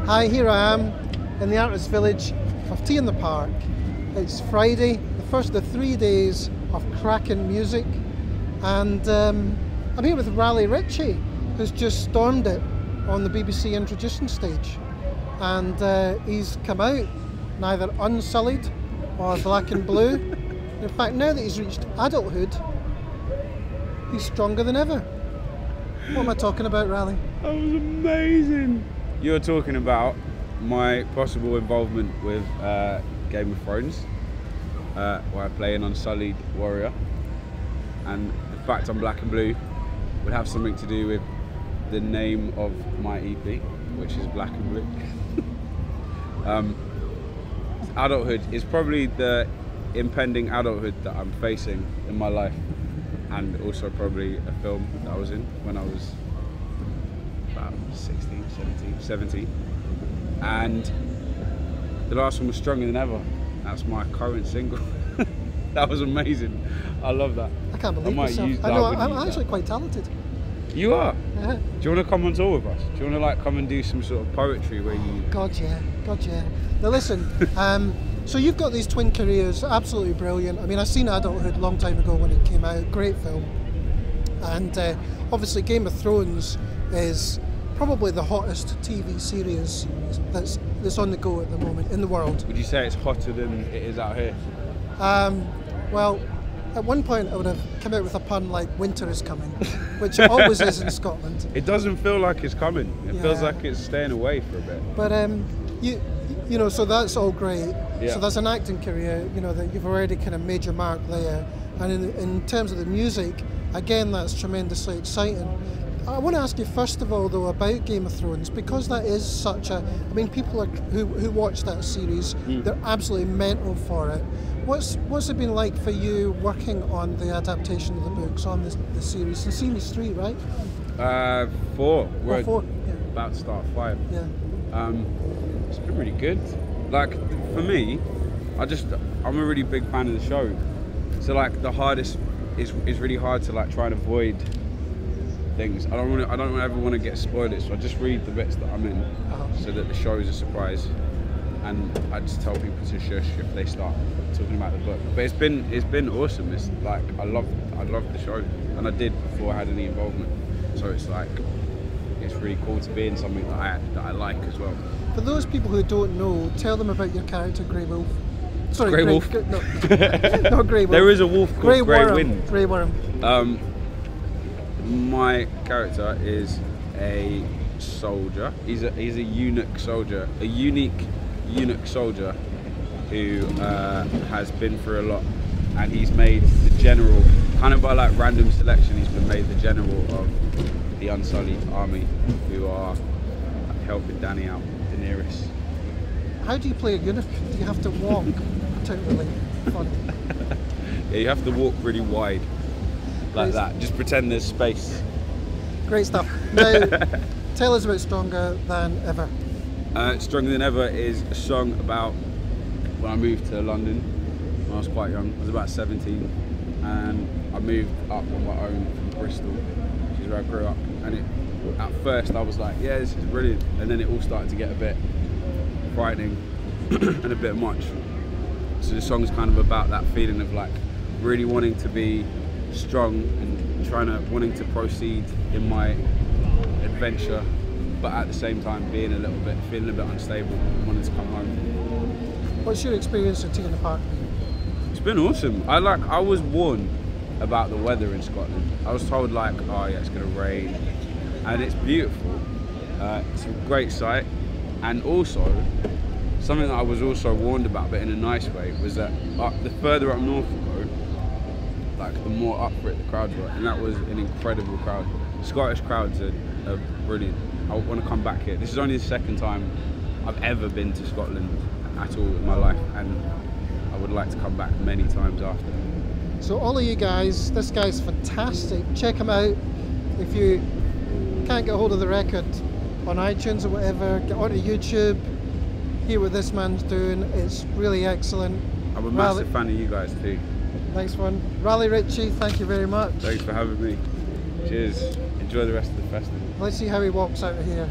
Hi, here I am in the artist village of Tea in the Park. It's Friday, the first of 3 days of cracking music, and I'm here with Raleigh Ritchie, who's just stormed it on the BBC introduction stage. And he's come out neither unsullied or black and blue. In fact, now that he's reached adulthood, he's stronger than ever. What am I talking about, Raleigh? That was amazing. You're talking about my possible involvement with Game of Thrones, where I play an unsullied warrior, and the fact I'm black and blue would have something to do with the name of my EP, which is Black and Blue. Adulthood is probably the impending adulthood that I'm facing in my life, and also probably a film that I was in when I was about 16, 17. And the last one was Stronger Than Ever. That's my current single. That was amazing. I love that. I can't believe myself. I know, I'm actually quite talented. You are? Yeah. Do you want to come on tour with us? Do you want to like come and do some sort of poetry where you... God yeah. Now listen, so you've got these twin careers, absolutely brilliant. I mean, I seen Adulthood a long time ago when it came out, great film. And obviously Game of Thrones is probably the hottest TV series that's on the go at the moment in the world. Would you say it's hotter than it is out here? Well, at one point I would have come out with a pun like winter is coming, which it always is in Scotland. It doesn't feel like it's coming. It feels like it's staying away for a bit. But you know, so that's all great. Yeah. So that's an acting career, you know, that you've already kind of made your mark there. And in terms of the music, again, that's tremendously exciting. I want to ask you first of all, though, about Game of Thrones, because that is such a... I mean, people who watch that series, they're absolutely mental for it. What's it been like for you working on the adaptation of the books, on the series? And series 3, right? 4. We're 4, yeah. about to start 5. Yeah. It's been really good. Like, for me, I'm a really big fan of the show. So like the hardest is really hard to like try and avoid things. I don't ever want to get spoiled, so I just read the bits that I'm in, so that the show is a surprise. And I just tell people to shush if they start talking about the book. But it's been awesome. It's like I love the show, and I did before I had any involvement. So it's like it's really cool to be in something that I like as well. For those people who don't know, tell them about your character, Grey Wolf. Sorry, Grey Wolf. No, not Grey Wolf. There is a wolf called Grey Wind. Grey Worm. My character is a soldier. He's a eunuch soldier, a unique eunuch soldier who has been through a lot, and he's made the general, kind of by like random selection, he's been made the general of the Unsullied army, who are helping Danny out, Daenerys. How do you play a eunuch? Do you have to walk particularly funny? Yeah, you have to walk really wide, like that. Just pretend there's space. Great stuff. Now, tell us about Stronger Than Ever. Stronger Than Ever is a song about when I moved to London when I was quite young. I was about 17, and I moved up on my own from Bristol, which is where I grew up. And at first I was like, yeah, this is brilliant, and then it all started to get a bit frightening and a bit much. So the song's kind of about that feeling of like really wanting to be strong and wanting to proceed in my adventure, but at the same time feeling a bit unstable and wanting to come home. What's your experience of Tea in the Park? It's been awesome. I was warned about the weather in Scotland. I was told like, oh yeah, it's gonna rain, and it's beautiful. It's a great sight, and also something that I was also warned about, but in a nice way, was that the further up north you go, like the more up for it the crowds were, and that was an incredible crowd. Scottish crowds are brilliant. I want to come back here. This is only the second time I've ever been to Scotland at all in my life, and I would like to come back many times after. So all of you guys, this guy's fantastic. Check him out. If you can't get hold of the record on iTunes or whatever, get onto YouTube, hear what this man's doing. It's really excellent. I'm a massive fan of you guys too. Nice one. Raleigh Ritchie, thank you very much. Thanks for having me. Cheers. Enjoy the rest of the festival. Let's see how he walks out of here.